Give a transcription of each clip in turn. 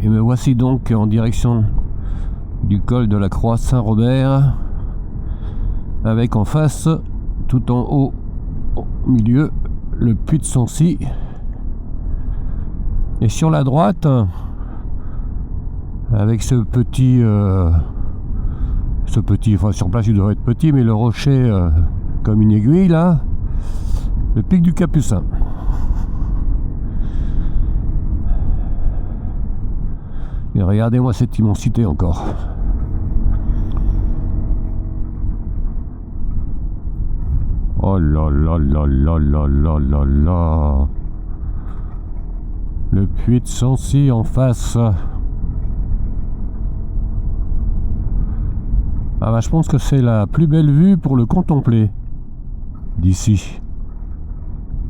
Et me voici donc en direction du col de la Croix Saint-Robert, avec en face, tout en haut, au milieu, le puits de Sancy. Et sur la droite, avec ce petit, enfin sur place il devrait être petit, mais le rocher comme une aiguille là, le pic du Capucin. Et regardez-moi cette immensité encore. Oh là là là là là là là là. Le puits de Sancy en face. Ah bah je pense que c'est la plus belle vue pour le contempler d'ici.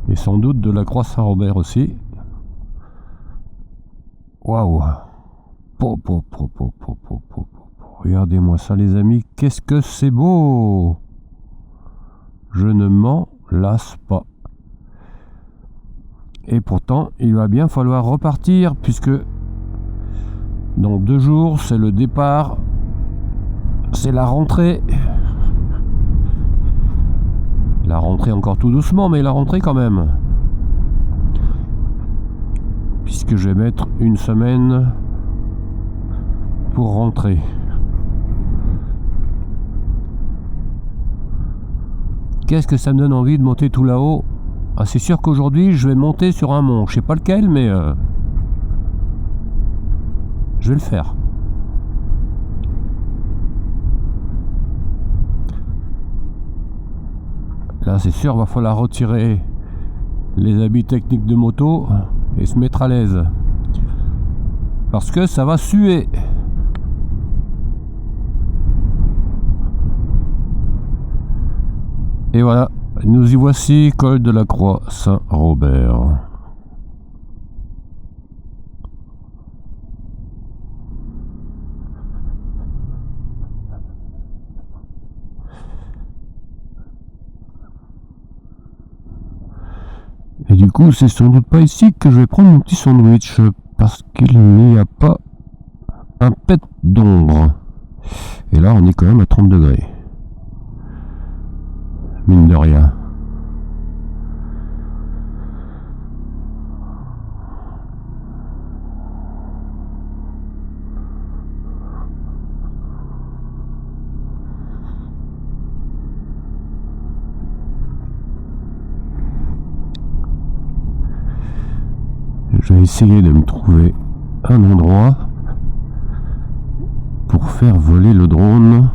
Et sans doute de la Croix Saint-Robert aussi. Waouh. Regardez-moi ça les amis, qu'est-ce que c'est beau! Je ne m'en lasse pas. Et pourtant, il va bien falloir repartir puisque dans 2 jours, c'est le départ, c'est la rentrée. La rentrée encore tout doucement, mais la rentrée quand même. Puisque je vais mettre 1 semaine pour rentrer. Qu'est-ce que ça me donne envie de monter tout là-haut? Ah, c'est sûr qu'aujourd'hui je vais monter sur un mont, je sais pas lequel, mais je vais le faire. Là c'est sûr, va falloir retirer les habits techniques de moto et se mettre à l'aise. Parce que ça va suer. Et voilà, nous y voici, col de la Croix Saint-Robert. Et du coup, c'est sans doute pas ici que je vais prendre mon petit sandwich, parce qu'il n'y a pas un pet d'ombre. Et là, on est quand même à 30 degrés. Mine de rien. Je vais essayer de me trouver un endroit pour faire voler le drone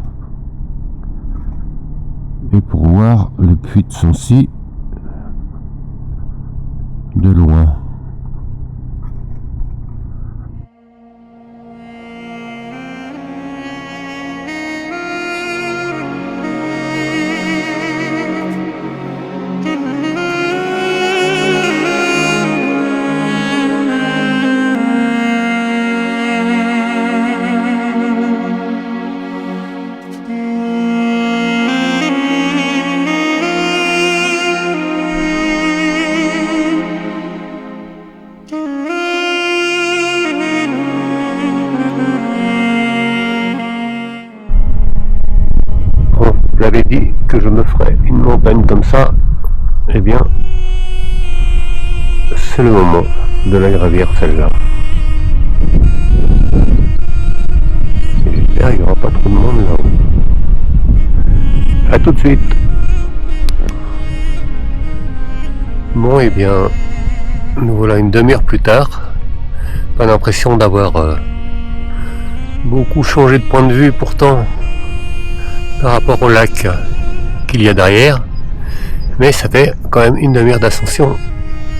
et pour voir le puits de Sancy de loin. J'avais dit que je me ferais une montagne comme ça, eh bien, c'est le moment de la gravir celle-là. J'espère qu'il n'y aura pas trop de monde là-haut. A tout de suite. Bon, eh bien, nous voilà une demi-heure plus tard. Pas l'impression d'avoir beaucoup changé de point de vue pourtant par rapport au lac qu'il y a derrière, mais ça fait quand même une demi-heure d'ascension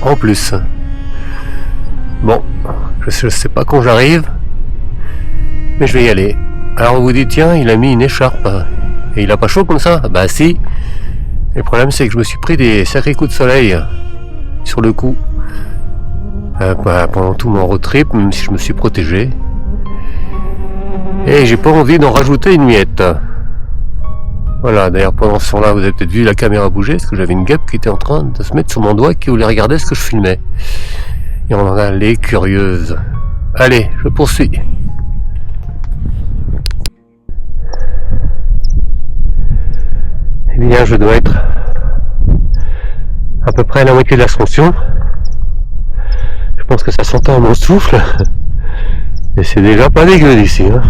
en plus. Bon, je sais pas quand j'arrive, mais je vais y aller. Alors on vous dit tiens, il a mis une écharpe et il a pas chaud comme ça? Bah si. Le problème c'est que je me suis pris des sacrés coups de soleil sur le cou pendant tout mon road trip, même si je me suis protégé, et j'ai pas envie d'en rajouter une miette. Voilà, d'ailleurs pendant ce temps-là, vous avez peut-être vu la caméra bouger, parce que j'avais une guêpe qui était en train de se mettre sur mon doigt, qui voulait regarder ce que je filmais. Et on en a les curieuses. Allez, je poursuis. Eh bien, je dois être à peu près à la moitié de l'ascension. Je pense que ça s'entend à mon souffle. Et c'est déjà pas dégueu d'ici. Hein.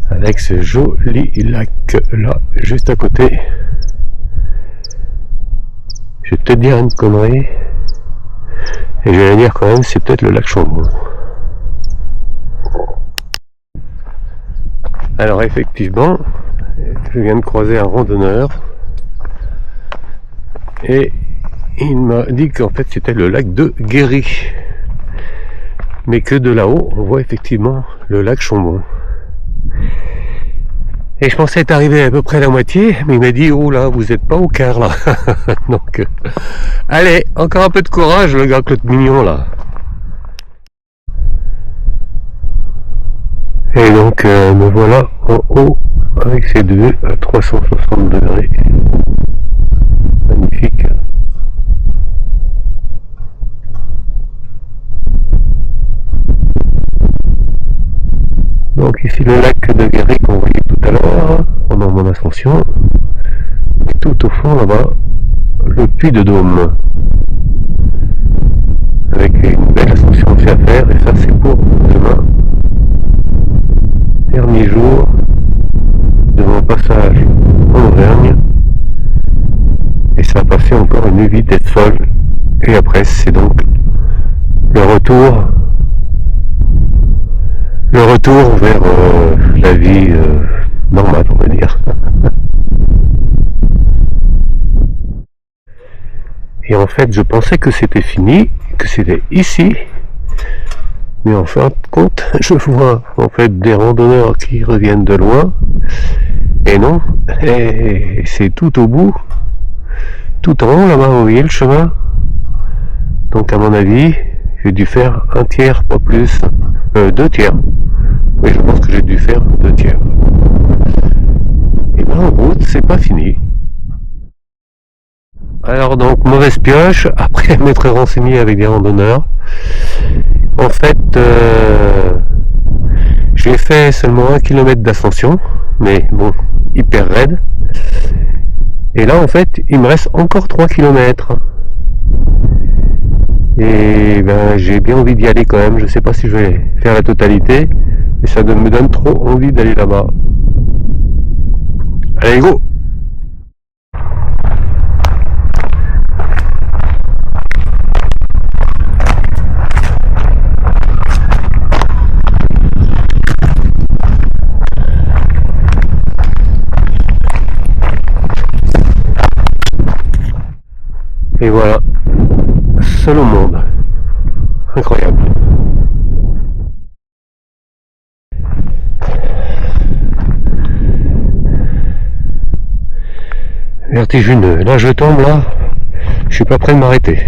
Avec ce joli lac là, juste à côté. Je vais te dire une connerie. Et je vais la dire quand même, c'est peut-être le lac Chambon. Alors effectivement, je viens de croiser un randonneur. Et il m'a dit qu'en fait c'était le lac de Guéry. Mais que de là-haut, on voit effectivement le lac Chambon. Et je pensais être arrivé à peu près à la moitié, mais il m'a dit, oh là, vous n'êtes pas au quart là. Donc, allez, encore un peu de courage, le gars Claude Mignon là. Et donc, me voilà en haut, avec ces deux à 360 degrés. Magnifique. Donc ici le lac de Guéry qu'on voyait tout à l'heure pendant mon ascension. Et tout au fond là-bas, le puits de Dôme. Avec une belle ascension aussi à faire, et ça c'est pour demain. Dernier jour de mon passage en Auvergne. Et ça a passé encore une vitesse folle. Et après c'est donc le retour vers la vie normale, on va dire. Et en fait, je pensais que c'était fini, que c'était ici, mais en fin de compte, je vois en fait des randonneurs qui reviennent de loin, et non, et c'est tout au bout, tout en haut là-bas, vous voyez le chemin. Donc à mon avis, j'ai dû faire un tiers, pas plus, 2 tiers. Oui, je pense que j'ai dû faire 2 tiers. Et bien en route, c'est pas fini. Alors donc, mauvaise pioche, après m'être renseigné avec des randonneurs. En fait, j'ai fait seulement 1 km d'ascension, mais bon, hyper raide. Et là, en fait, il me reste encore 3 km. Et ben, j'ai bien envie d'y aller quand même. Je sais pas si je vais faire la totalité, mais ça me donne trop envie d'aller là-bas. Allez, go! Et voilà, seul au monde. Incroyable. Vertigineux. Là je tombe là, je suis pas prêt de m'arrêter.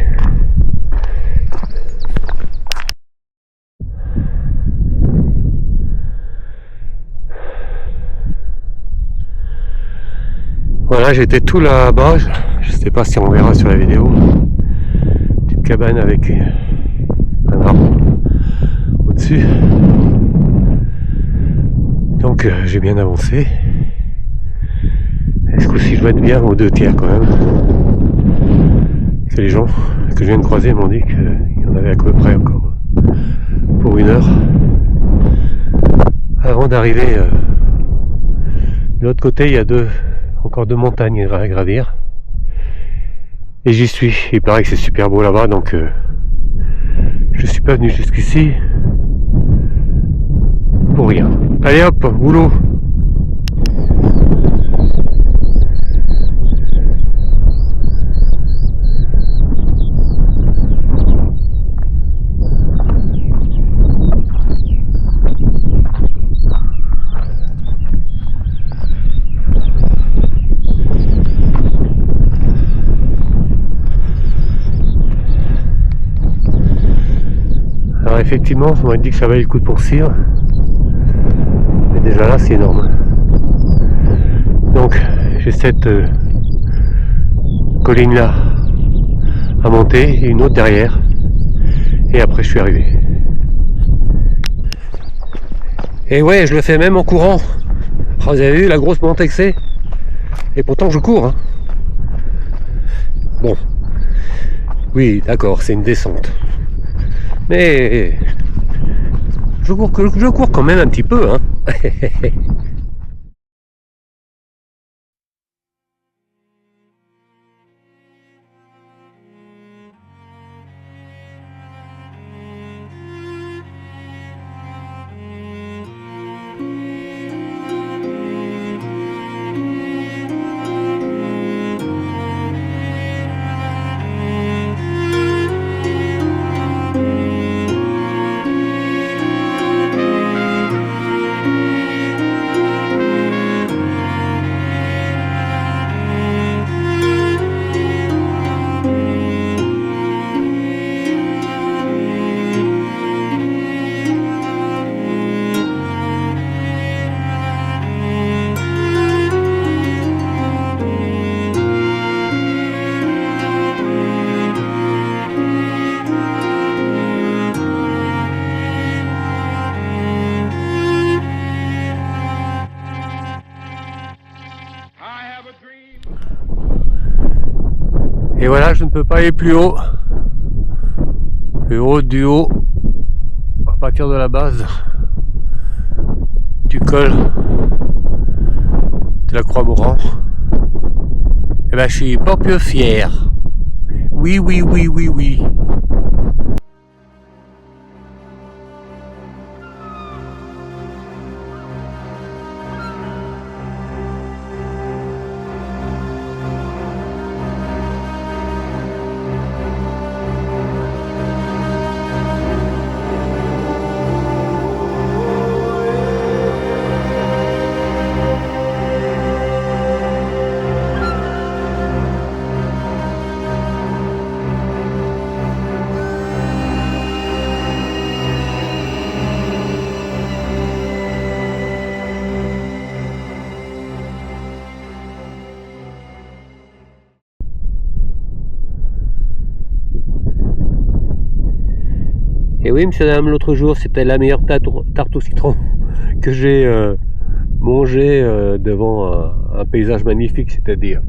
Voilà, j'étais tout là-bas, je sais pas si on verra sur la vidéo. Une petite cabane avec un arbre au-dessus. Donc j'ai bien avancé. Ce coup-ci je dois être bien aux 2 tiers quand même. C'est les gens que je viens de croiser m'ont dit qu'il y en avait à peu près encore pour 1 heure. Avant d'arriver de l'autre côté, il y a encore 2 montagnes à gravir. Et j'y suis. Il paraît que c'est super beau là-bas, donc je suis pas venu jusqu'ici pour rien. Allez hop, boulot! Alors effectivement, on m'a dit que ça valait le coup de poursuivre. Mais déjà là, c'est énorme. j'ai cette colline là à monter et une autre derrière. Et après je suis arrivé. Et ouais, je le fais même en courant. Oh, vous avez vu la grosse montée que c'est? Et pourtant je cours. Hein. Bon. Oui, d'accord, c'est une descente. Mais je cours quand même un petit peu. Hein. Et voilà, je ne peux pas aller plus haut. Le haut du haut, à partir de la base du col de la Croix-Mauran. Et ben je suis pas peu fier. Oui, oui, oui, oui, oui. Et oui, monsieur dame, l'autre jour, c'était la meilleure tarte au citron que j'ai mangée devant un paysage magnifique, c'est-à-dire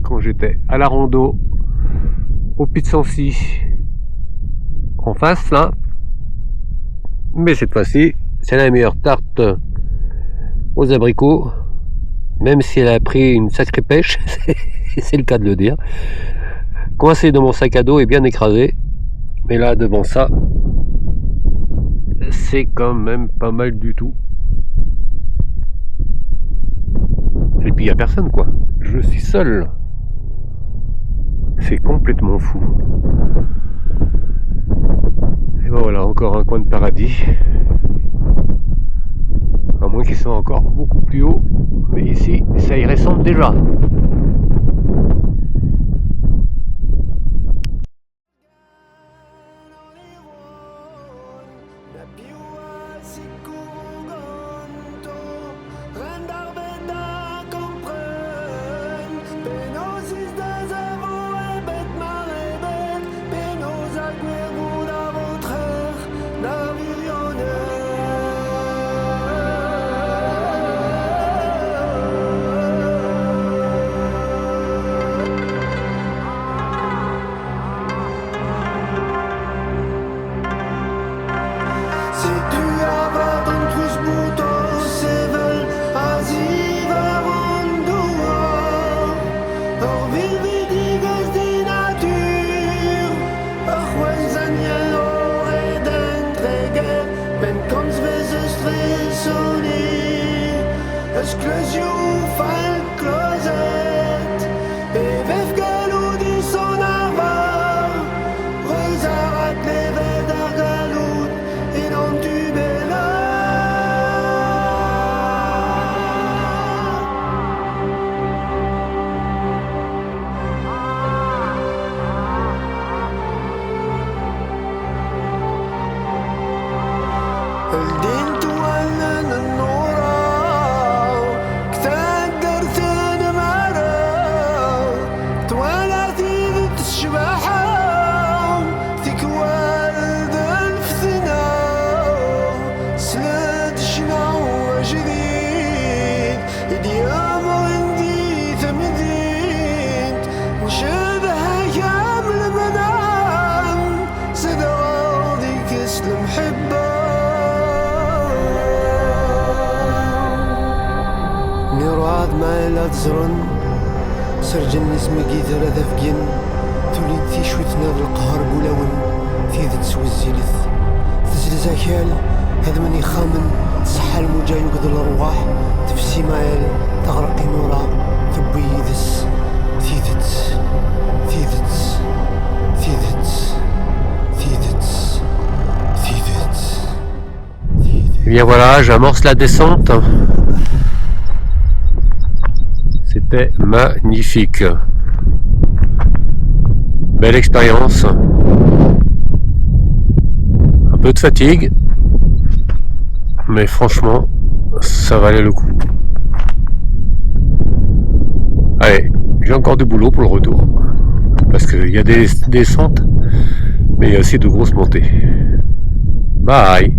quand j'étais à la rando, au Puy de Sancy, en face là. Mais cette fois-ci, c'est la meilleure tarte aux abricots, même si elle a pris une sacrée pêche, c'est le cas de le dire. Coincée dans mon sac à dos et bien écrasée. Mais là, devant ça, c'est quand même pas mal du tout. Et puis il n'y a personne quoi. Je suis seul. C'est complètement fou. Et ben voilà, encore un coin de paradis. À moins qu'ils soient encore beaucoup plus haut. Mais ici, ça y ressemble déjà. ترواد ما لا تزرن سرجن اسمي كيدر هذا فقين تولي تيشويت نار القهر بولاون تيدت سوي الزيلث تزلزا كال هذا من يخامن تصحى الموجة يوقظ الارواح تفسي مايل تغرق نورا تبي يدس تيدت تيدت تيدت تيدت تيدت. Et bien voilà, j'amorce la descente. C'était magnifique. Belle expérience. Un peu de fatigue, mais franchement, ça valait le coup. Allez, j'ai encore du boulot pour le retour. Parce qu'il y a des descentes, mais il y a aussi de grosses montées. Bye!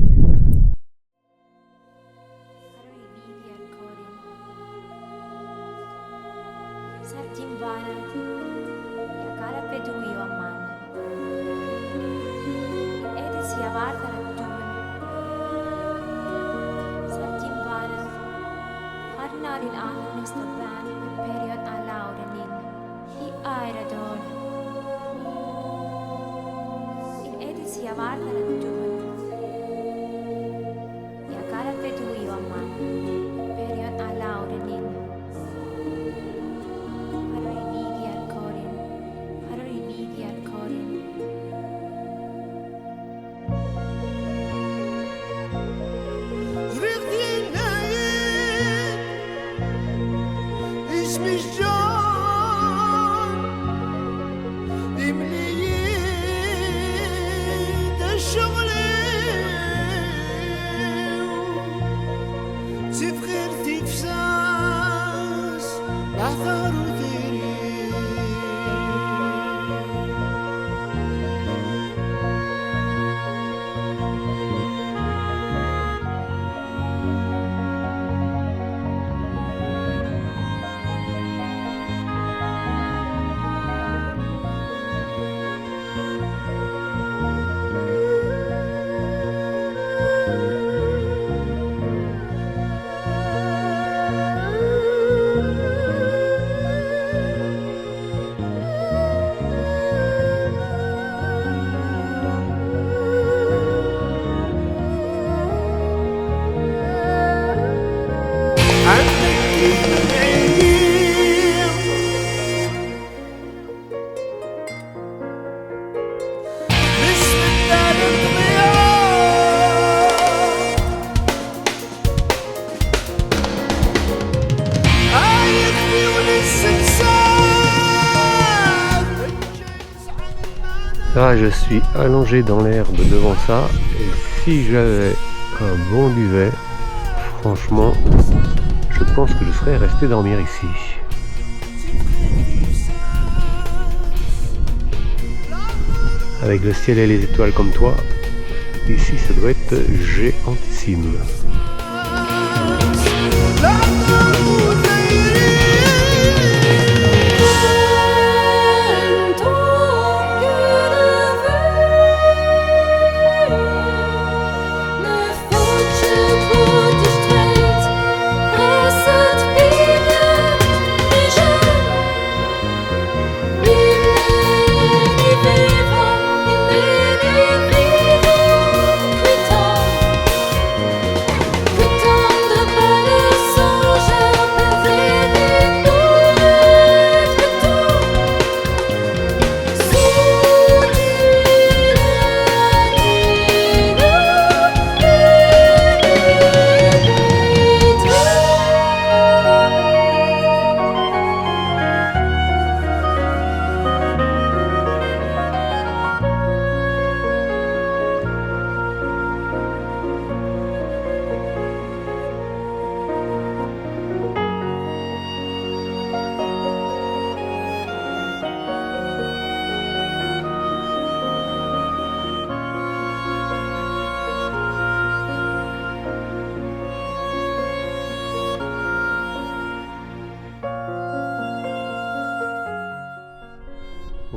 Là, je suis allongé dans l'herbe devant ça, et si j'avais un bon duvet, franchement, je pense que je serais resté dormir ici. Avec le ciel et les étoiles comme toi, ici ça doit être géantissime.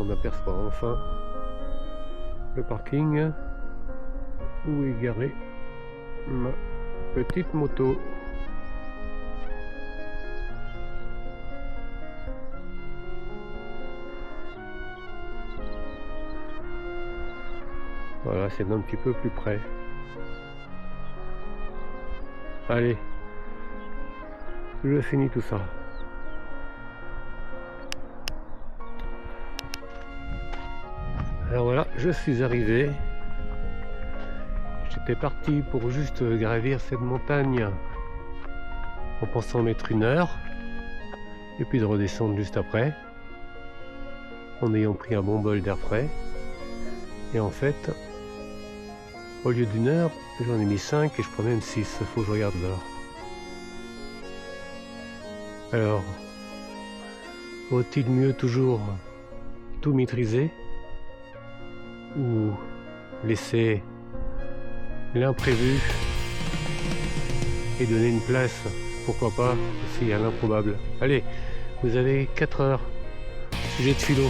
On aperçoit enfin le parking où est garée ma petite moto. Voilà, c'est un petit peu plus près. Allez, je finis tout ça. Alors voilà, je suis arrivé. J'étais parti pour juste gravir cette montagne en pensant mettre 1 heure et puis de redescendre juste après en ayant pris un bon bol d'air frais. Et en fait, au lieu d'1 heure, j'en ai mis 5 et je prends même 6. Faut que je regarde l'heure. Alors, vaut-il mieux toujours tout maîtriser ou laisser l'imprévu et donner une place, pourquoi pas, aussi à l'improbable. Allez, vous avez 4 heures, sujet de philo.